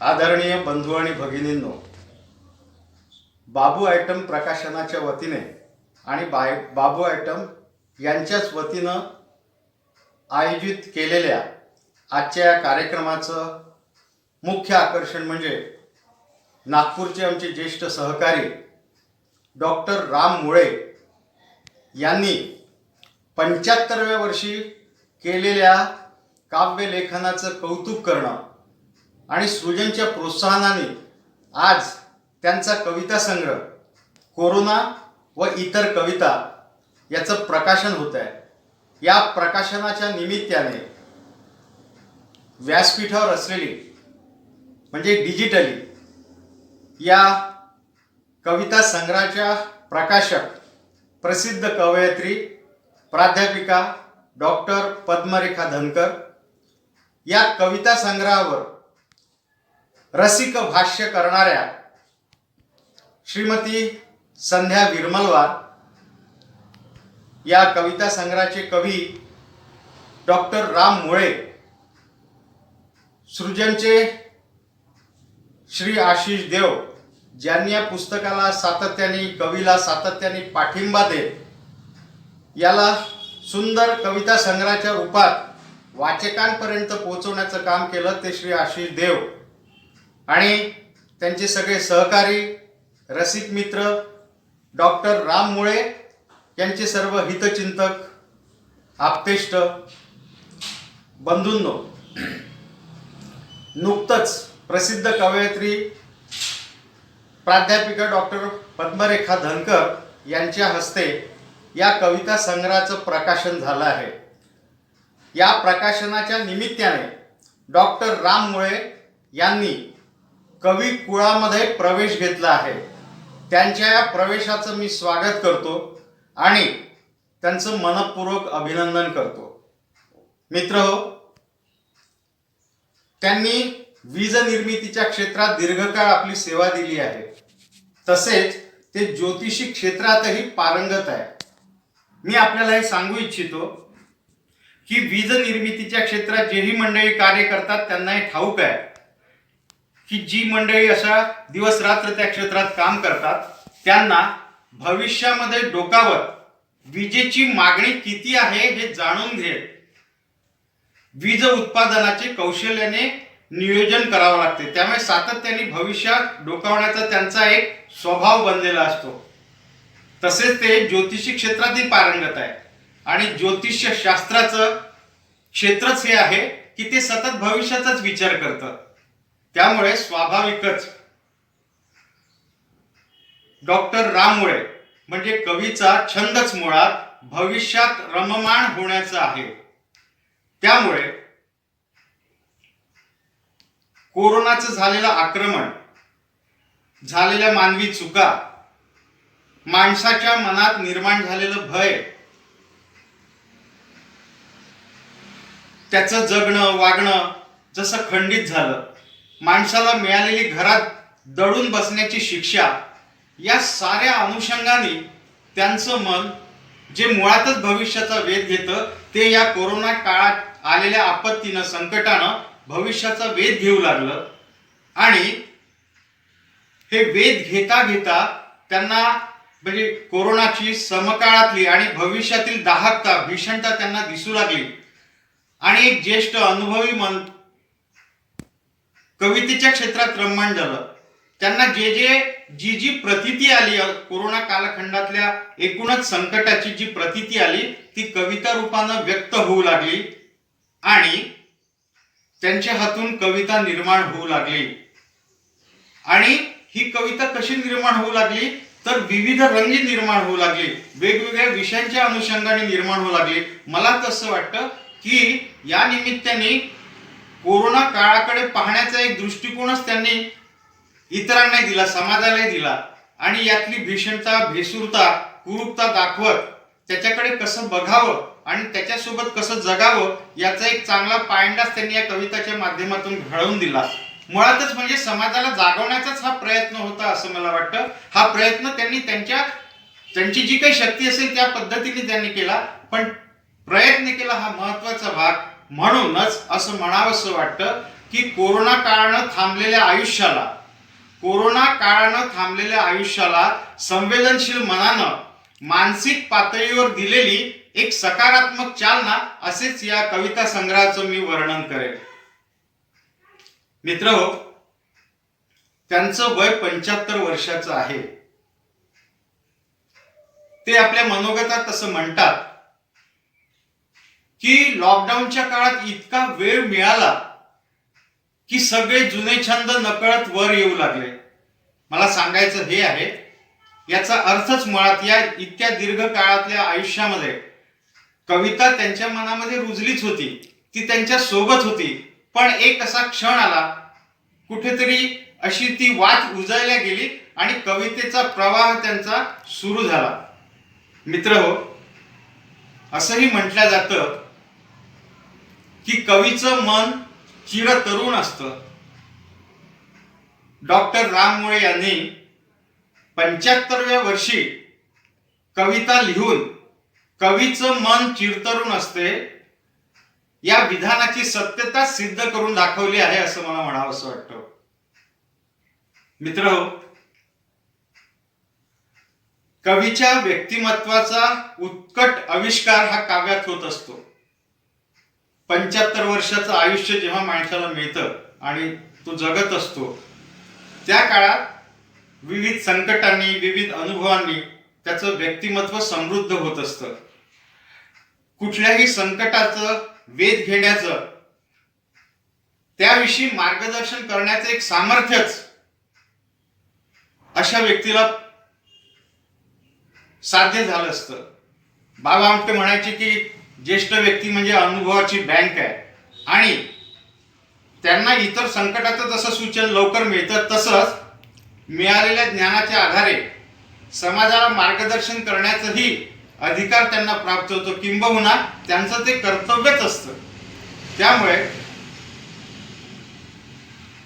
आदरणीय बंधू आणि भगिनींनो, बाबू आयटम प्रकाशनाच्या वतीने आणि बाबू आयटम यांच्याच वतीनं आयोजित केलेल्या आजच्या या कार्यक्रमाचं मुख्य आकर्षण म्हणजे नागपूरचे आमचे ज्येष्ठ सहकारी डॉक्टर राम मुळे यांनी 75व्या वर्षी केलेल्या काव्यलेखनाचं कौतुक करणं आणि सृजनच्या प्रोत्साहनाने आज त्यांचा कविता संग्रह कोरोना व इतर कविता याचं प्रकाशन होत आहे. या प्रकाशनाच्या निमित्ताने व्यासपीठावर असलेली म्हणजे डिजिटली या कविता संग्रहाच्या प्रकाशक प्रसिद्ध कवयित्री प्राध्यापिका डॉक्टर पद्मरेखा धनकर या कविता संग्रहावर रसिक भाष्य करणाऱ्या श्रीमती संध्या विरमलवार, या कविता संग्रहाचे कवी डॉक्टर राम मुळे, सृजनचे श्री आशिष देव, ज्यांनी या पुस्तकाला सातत्याने कवीला सातत्याने पाठिंबा देत याला सुंदर कविता संग्रहाच्या रूपात वाचकांपर्यंत पोहोचवण्याचं काम केलं ते श्री आशिष देव आणि त्यांचे सगळे सहकारी रसिक मित्र डॉक्टर राम मुळे यांचे सर्व हितचिंतक आप्तेष्ट बंधूंनो, नुकतंच प्रसिद्ध कवयित्री प्राध्यापिका डॉक्टर पद्मरेखा धनकर यांच्या हस्ते या कविता संग्रहाचं प्रकाशन झालं आहे. या प्रकाशनाच्या निमित्ताने डॉक्टर राम मुळे यांनी कवी कुळामध्ये प्रवेश घेतला आहे. त्यांच्या या प्रवेशाचं मी स्वागत करतो आणि त्यांचं मनपूर्वक अभिनंदन करतो. मित्रहो, त्यांनी वीज निर्मितीच्या क्षेत्रात दीर्घकाळ आपली सेवा दिली आहे. तसेच ते ज्योतिषी क्षेत्रातही पारंगत आहे. मी आपल्याला हे सांगू इच्छितो की वीज निर्मितीच्या क्षेत्रात जेही मंडळी कार्य करतात त्यांना हे ठाऊक आहे की जी मंडळी अशा दिवस रात्र त्या क्षेत्रात काम करतात त्यांना भविष्यामध्ये डोकावत विजेची मागणी किती आहे हे जाणून घेत वीज उत्पादनाचे कौशल्याने नियोजन करावं लागते. त्यामुळे सातत्याने भविष्यात डोकावण्याचा त्यांचा एक स्वभाव बनलेला असतो. तसेच ते ज्योतिषी क्षेत्रातही पारंगत आहे आणि ज्योतिष्य शास्त्राचं क्षेत्रच हे आहे की ते सतत भविष्याचाच विचार करतं. त्यामुळे स्वाभाविकच डॉक्टर राम मुळे म्हणजे कवीचा छंदच मुळात भविष्यात रममाण होण्याचा आहे. त्यामुळे कोरोनाचं झालेलं आक्रमण, झालेल्या मानवी चुका, माणसाच्या मनात निर्माण झालेलं भय, त्याचं जगणं वागणं जसं खंडित झालं, माणसाला मिळालेली घरात दडून बसण्याची शिक्षा, या साऱ्या अनुषंगाने त्यांचं मन जे मुळातच भविष्याचा वेध घेतं ते या कोरोना काळात आलेल्या आपत्तीनं संकटानं भविष्याचा वेध घेऊ लागलं आणि हे वेध घेता घेता त्यांना म्हणजे कोरोनाची समकाळातली आणि भविष्यातील दाहकता भीषणता त्यांना दिसू लागली आणि एक ज्येष्ठ अनुभवी मन कवितेच्या क्षेत्रात रममाण झालं. त्यांना जी प्रतीती आली कोरोना कालखंडातल्या एकूणच संकटाची जी प्रतीती आली ती कविता रूपानं व्यक्त होऊ लागली आणि त्यांच्या हातून कविता निर्माण होऊ लागली. आणि ही कविता कशी निर्माण होऊ लागली तर विविध रंगी निर्माण होऊ लागली, वेगवेगळ्या विषयांच्या अनुषंगाने निर्माण होऊ लागली. मला तसं वाटतं की या निमित्ताने कोरोना काळाकडे पाहण्याचा एक दृष्टिकोनच त्यांनी इतरांना दिला, समाजाला दिला आणि यातली भीषणता भेसूरता कुरूपता दाखवत त्याच्याकडे कसं बघावं आणि त्याच्यासोबत कसं जगावं याचा एक चांगला पायंडाच त्यांनी या कविताच्या माध्यमातून घडवून दिला. मुळातच म्हणजे समाजाला जागवण्याचाच हा प्रयत्न होता असं मला वाटतं. हा प्रयत्न त्यांनी त्यांची जी काही शक्ती असेल त्या पद्धतीने त्यांनी केला, पण प्रयत्न केला हा महत्वाचा भाग. म्हणूनच असं म्हणावंसं वाटतं की कोरोना काळानं थांबलेल्या आयुष्याला संवेदनशील मनानं मानसिक पातळीवर दिलेली एक सकारात्मक चालना, असेच या कविता संग्रहाचं मी वर्णन करेन. मित्रहो, त्यांचं वय 75 वर्षाचं आहे. ते आपल्या मनोगतात असं म्हणतात की लॉकडाऊनच्या काळात इतका वेळ मिळाला की सगळे जुने छंद नकळत वर येऊ लागले. मला सांगायचं हे आहे, याचा अर्थच मुळात या इतक्या दीर्घ काळातल्या आयुष्यामध्ये कविता त्यांच्या मनामध्ये रुजलीच होती, ती त्यांच्या सोबत होती. पण एक असा क्षण आला, कुठेतरी अशी ती वाट उजळल्या गेली आणि कवितेचा प्रवाह त्यांचा सुरू झाला. मित्रहो, असंही म्हटलं जातं की कवीचं मन चिरतरुण असतं. डॉक्टर राम मोळे यांनी 75व्या वर्षी कविता लिहून कवीचं मन चिरतरुण असते या विधानाची सत्यता सिद्ध करून दाखवली आहे, असं मला म्हणावंसं वाटतं. मित्रहो, कवीच्या व्यक्तिमत्वाचा उत्कट आविष्कार हा काव्यात होत असतो. 75 वर्षाचं आयुष्य जेव्हा माणसाला मिळतं आणि तो जगत असतो, त्या काळात विविध संकटांनी, विविध अनुभवांनी त्याचं व्यक्तिमत्व समृद्ध होत असतं. कुठल्याही संकटाचं वेध घेण्याचं, त्याविषयी मार्गदर्शन करण्याचं एक सामर्थ्यच अशा व्यक्तीला साध्य झालं असतं. बाबा आमटे म्हणायचे की ज्येष्ठ व्यक्ती म्हणजे अनुभवाची बँक आहे आणि त्यांना इतर संकटाचं जसं सूचन लवकर मिळतं, तसंच मिळालेल्या ज्ञानाच्या आधारे समाजाला मार्गदर्शन करण्याचाही अधिकार त्यांना प्राप्त होतो, किंबहुना त्यांचं ते कर्तव्यच असतं. त्यामुळे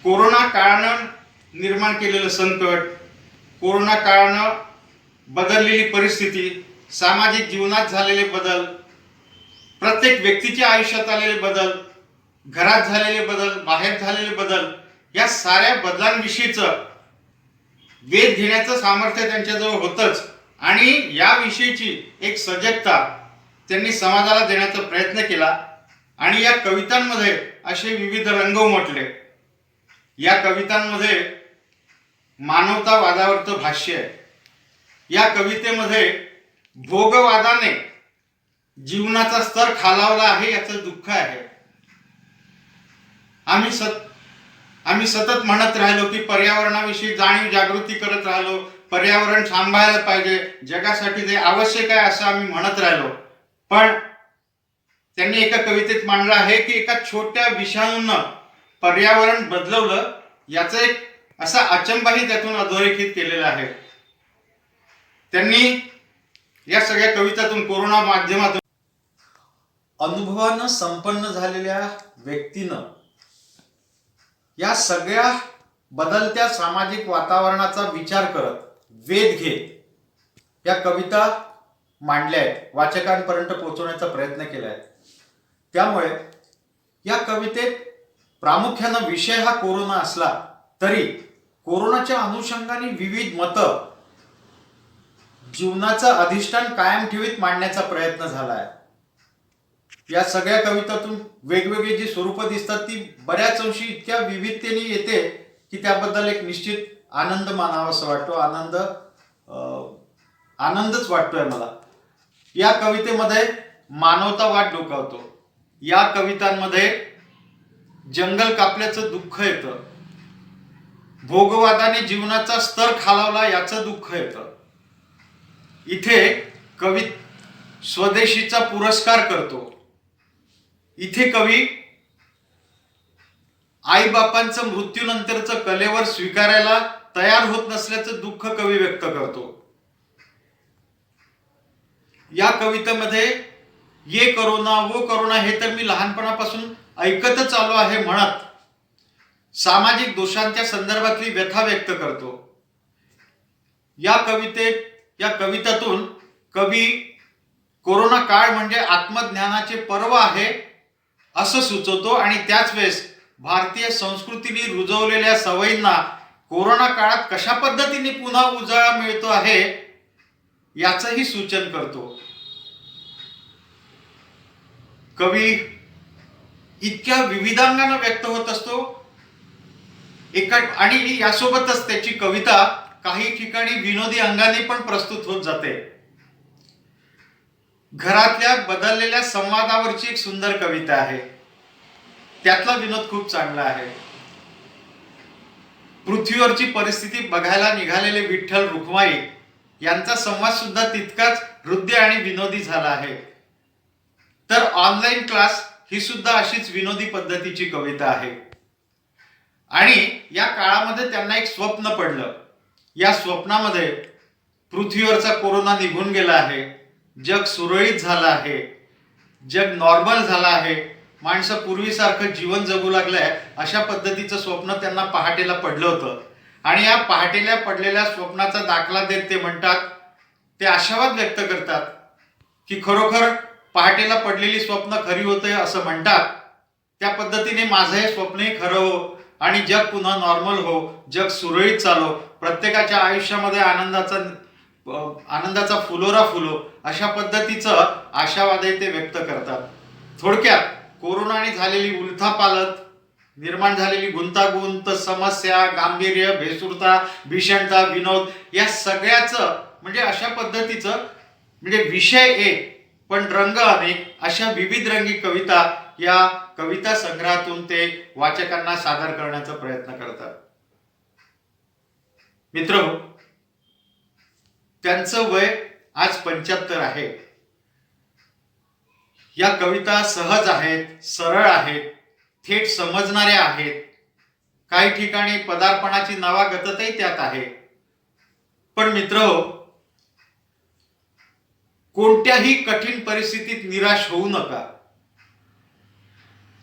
कोरोना काळानं निर्माण केलेलं संकट, कोरोना काळानं बदललेली परिस्थिती, सामाजिक जीवनात झालेले बदल, प्रत्येक व्यक्तीच्या आयुष्यात आलेले बदल, घरात झालेले बदल, बाहेर झालेले बदल, या साऱ्या बदलांविषयीचं वेध घेण्याचं सामर्थ्य त्यांच्याजवळ होतंच आणि याविषयीची एक सजगता त्यांनी समाजाला देण्याचा प्रयत्न केला. आणि या कवितांमध्ये असे विविध रंग उमटले. या कवितांमध्ये मानवतावादावरचं भाष्य आहे. या कवितेमध्ये भोगवादाने जीवनाचा स्तर खालावला आहे याचं दुःख आहे. आम्ही सतत म्हणत राहिलो की पर्यावरणाविषयी जाणीव जागृती करत राहिलो, पर्यावरण सांभाळायला पाहिजे, जगासाठी ते आवश्यक आहे असं आम्ही म्हणत राहिलो. पण त्यांनी एका कवितेत मांडलं आहे की एका छोट्या विषाणूनं पर्यावरण बदलवलं, याचा एक असा अचंबाही त्यातून अधोरेखित केलेला आहे. त्यांनी या सगळ्या कवितातून कोरोना माध्यमातून अनुभवानं संपन्न झालेल्या व्यक्तीनं या सगळ्या बदलत्या सामाजिक वातावरणाचा विचार करत वेध घे या कविता मांडल्या आहेत, वाचकांपर्यंत पोहोचवण्याचा प्रयत्न केला आहे. त्यामुळे या कवितेत प्रामुख्यानं विषय हा कोरोना असला तरी कोरोनाच्या अनुषंगाने विविध मतं, जीवनाचं अधिष्ठान कायम ठेवीत मांडण्याचा प्रयत्न झाला आहे. या सगळ्या कवितातून वेगवेगळी जी स्वरूपं दिसतात ती बऱ्याच अंशी इतक्या विविधतेने येते की त्याबद्दल एक निश्चित आनंद मानावासा वाटतो. आनंदच वाटतोय मला. या कवितेमध्ये मानवतावाद डोकावतो. या कवितांमध्ये जंगल कापल्याचं दुःख येतं, भोगवादाने जीवनाचा स्तर खालावला याचं दुःख येतं. इथे कवी स्वदेशीचा पुरस्कार करतो. इथे कवी आईबापांचं मृत्यूनंतरचं कलेवर स्वीकारायला तयार होत नसल्याचं दुःख कवी व्यक्त करतो. या कवितेमध्ये ये करोना वो करोना हे तर मी लहानपणापासून ऐकतच आलो आहे म्हणत सामाजिक दोषांच्या संदर्भातली व्यथा व्यक्त करतो. या कवितातून कवी कोरोना काळ म्हणजे आत्मज्ञानाचे पर्व आहे असं सुचवतो आणि त्याच वेळेस भारतीय संस्कृतीने रुजवलेल्या सवयींना कोरोना काळात कशा पद्धतीने पुन्हा उजाळा मिळतो आहे याचंही सूचन करतो. कवी इतक्या विविधांगाने व्यक्त होत असतो आणि यासोबतच त्याची कविता काही ठिकाणी विनोदी अंगाने पण प्रस्तुत होत जाते. घरातल्या बदललेल्या संवादावरची एक सुंदर कविता आहे. त्यातला विनोद खूप चांगला आहे. पृथ्वीवरची परिस्थिती बघायला निघालेले विठ्ठल रुक्माई यांचा संवाद सुद्धा तितकाच हृदय आणि विनोदी झाला आहे. तर ऑनलाईन क्लास ही सुद्धा अशीच विनोदी पद्धतीची कविता आहे. आणि या काळामध्ये त्यांना एक स्वप्न पडलं. या स्वप्नामध्ये पृथ्वीवरचा कोरोना निघून गेला आहे, जग सुरळीत झालं आहे, जग नॉर्मल झालं आहे, माणसं पूर्वीसारखं जीवन जगू लागलंय अशा पद्धतीचं स्वप्न त्यांना पहाटेला पडलं होतं. आणि या पहाटेला पडलेल्या स्वप्नाचा दाखला देत ते म्हणतात, ते आशावाद व्यक्त करतात की खरोखर पहाटेला पडलेली स्वप्न खरी होते असं म्हणतात. त्या पद्धतीने माझं हे स्वप्नही खरं हो आणि जग पुन्हा नॉर्मल हो, जग सुरळीत चालो, प्रत्येकाच्या आयुष्यामध्ये आनंदाचा फुलोरा फुलो अशा पद्धतीचं आशावादही ते व्यक्त करतात. थोडक्यात कोरोनाने झालेली उलथापालथ, निर्माण झालेली गुंतागुंत, समस्या, गांभीर्य, भेसूरता, भीषणता, विनोद या सगळ्याचं म्हणजे अशा पद्धतीचं म्हणजे विषय एक पण रंग अनेक अशा विविध रंगी कविता या कविता संग्रहातून ते वाचकांना सादर करण्याचा प्रयत्न करतात. मित्रहो, त्यांचं वय आज 75 आहे. या कविता सहज आहेत, सरळ आहेत, थेट समजणाऱ्या आहेत. काही ठिकाणी पदार्पणाची नवागततही त्यात आहे. पण मित्रहो, कोणत्याही कठीण परिस्थितीत निराश होऊ नका.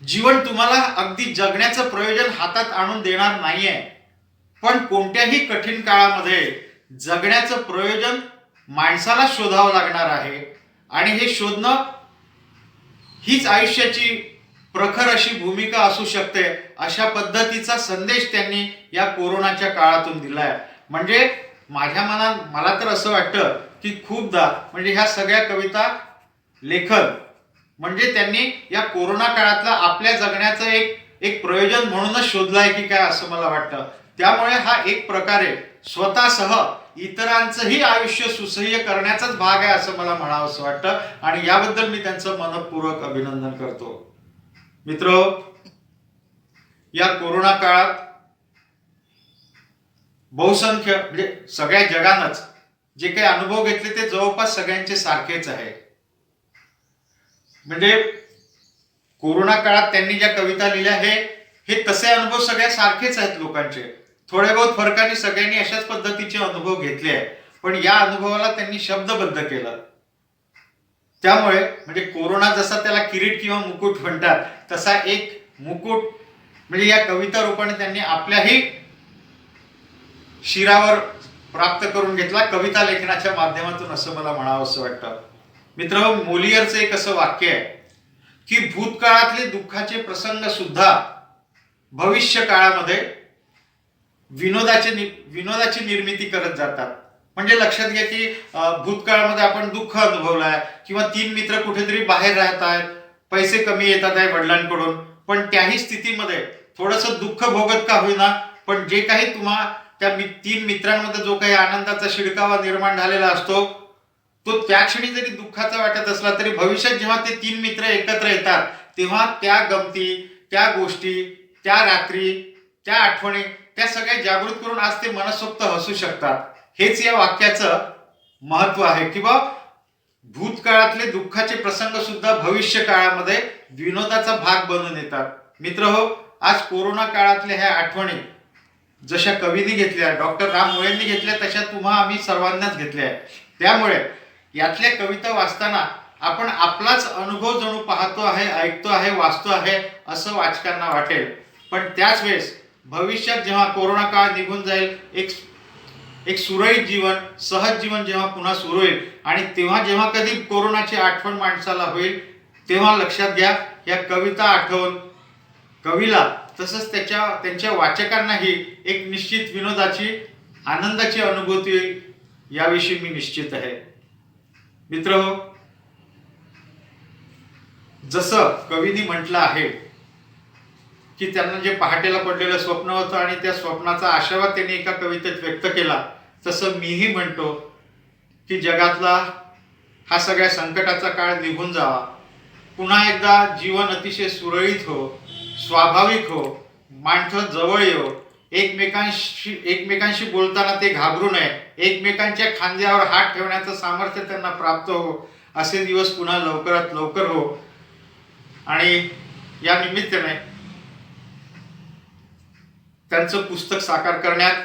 जीवन तुम्हाला अगदी जगण्याचं प्रयोजन हातात आणून देणार नाहीये, पण कोणत्याही कठीण काळामध्ये जगण्याचं प्रयोजन माणसाला शोधावं लागणार आहे. आणि हे शोधणं हीच आयुष्याची प्रखर अशी भूमिका असू शकते अशा पद्धतीचा संदेश त्यांनी या कोरोनाच्या काळातून दिलाय. म्हणजे मला तर असं वाटतं की खूपदा म्हणजे ह्या सगळ्या कविता लेखन म्हणजे त्यांनी या कोरोना काळातला आपल्या जगण्याचं एक प्रयोजन म्हणूनच शोधलाय की काय असं मला वाटतं. त्यामुळे हा एक प्रकारे स्वतःसह इतरांचंही आयुष्य सुसह्य करण्याचाच भाग आहे असं मला म्हणावंसं वाटतं. आणि याबद्दल मी त्यांचं मनपूर्वक अभिनंदन करतो. मित्र, या कोरोना काळात बहुसंख्य म्हणजे सगळ्या जगानंच जे काही अनुभव घेतले ते जवळपास सगळ्यांचे सारखेच आहे. म्हणजे कोरोना काळात त्यांनी ज्या कविता लिहिल्या हे तसे अनुभव सगळ्या सारखेच आहेत लोकांचे. थोडे बहुत फरकाने सगळ्यांनी अशाच पद्धतीचे अनुभव घेतले आहे. पण या अनुभवाला त्यांनी शब्दबद्ध केलं. त्यामुळे म्हणजे कोरोना जसा त्याला किरीट किंवा मुकुट म्हणतात तसा एक मुकुट म्हणजे या कविता रूपाने त्यांनी आपल्याही शिरावर प्राप्त करून घेतला कविता लेखनाच्या माध्यमातून असं मला म्हणावंसं वाटतं. मित्र, मोलियरचं एक असं वाक्य आहे की भूतकाळातले दुःखाचे प्रसंग सुद्धा भविष्य काळामध्ये विनोदाची निर्मिती करत जातात. म्हणजे लक्षात घ्या की भूतकाळामध्ये आपण दुःख अनुभवलंय किंवा 3 मित्र कुठेतरी बाहेर राहत आहेत, पैसे कमी येतात आहे वडिलांकडून, पण त्याही स्थितीमध्ये थोडंसं दुःख भोगत का होईना पण जे काही त्या 3 मित्रांमध्ये जो काही आनंदाचा शिडकावा निर्माण झालेला असतो तो त्या क्षणी जरी दुःखाचा वाटत असला तरी भविष्यात जेव्हा ते 3 मित्र एकत्र येतात तेव्हा त्या गमती, त्या गोष्टी, त्या रात्री, त्या आठवणी त्या सगळ्या जागृत करून आज ते मनसोक्त हसू शकतात. हेच या वाक्याचं महत्व आहे की भूतकाळातले दुःखाचे प्रसंग सुद्धा भविष्य काळामध्ये विनोदाचा भाग बनून येतात. मित्र हो, आज कोरोना काळातल्या ह्या आठवणी जशा कवींनी घेतल्या, डॉक्टर राम मोळेंनी घेतल्या, तशा तुम्हा आम्ही सर्वांनाच घेतल्या आहे. त्यामुळे यातल्या कविता वाचताना आपण आपलाच अनुभव जणू पाहतो आहे, ऐकतो आहे, वाचतो आहे असं वाचकांना वाटेल. पण त्याच वेळेस भविष्यात जेव्हा कोरोना काळ निघून जाईल, एक सुरळीत जीवन, सहज जीवन जेव्हा पुन्हा सुरू होईल आणि तेव्हा जेव्हा कधी कोरोनाची आठवण माणसाला होईल तेव्हा लक्षात घ्या या कविता आठवून कवीला तसंच त्यांच्या वाचकांनाही एक निश्चित विनोदाची आनंदाची अनुभूती याविषयी मी निश्चित आहे. मित्रहो, जसं कवीनी म्हटलं आहे की त्यांना जे पहाटेला पडलेलं स्वप्न होतं आणि त्या स्वप्नाचा आशावाद त्यांनी एका कवितेत व्यक्त केला, तसं मीही म्हणतो की जगातला हा सगळ्या संकटाचा काळ निघून जावा, पुन्हा एकदा जीवन अतिशय सुरळीत हो, स्वाभाविक हो, माणसं जवळ येऊ, एकमेकांशी बोलताना ते घाबरू नये, एकमेकांच्या खांद्यावर हात ठेवण्याचं सामर्थ्य त्यांना प्राप्त हो, असे दिवस पुन्हा लवकरात लवकर हो. आणि या निमित्ताने त्यांचं पुस्तक साकार करण्यात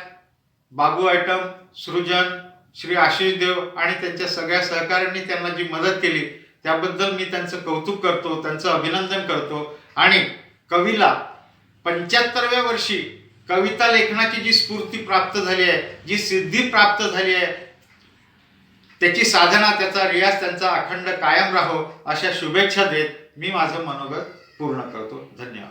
बाबू आयटम, सृजन, श्री आशिष देव आणि त्यांच्या सगळ्या सहकाऱ्यांनी त्यांना जी मदत केली त्याबद्दल मी त्यांचं कौतुक करतो, त्यांचं अभिनंदन करतो. आणि कवीला 75व्या वर्षी कविता लेखनाची जी स्फूर्ती प्राप्त झाली आहे, जी सिद्धी प्राप्त झाली आहे, त्याची साधना, त्याचा रियाज त्यांचा अखंड कायम राहो अशा शुभेच्छा देत मी माझं मनोगत पूर्ण करतो. धन्यवाद.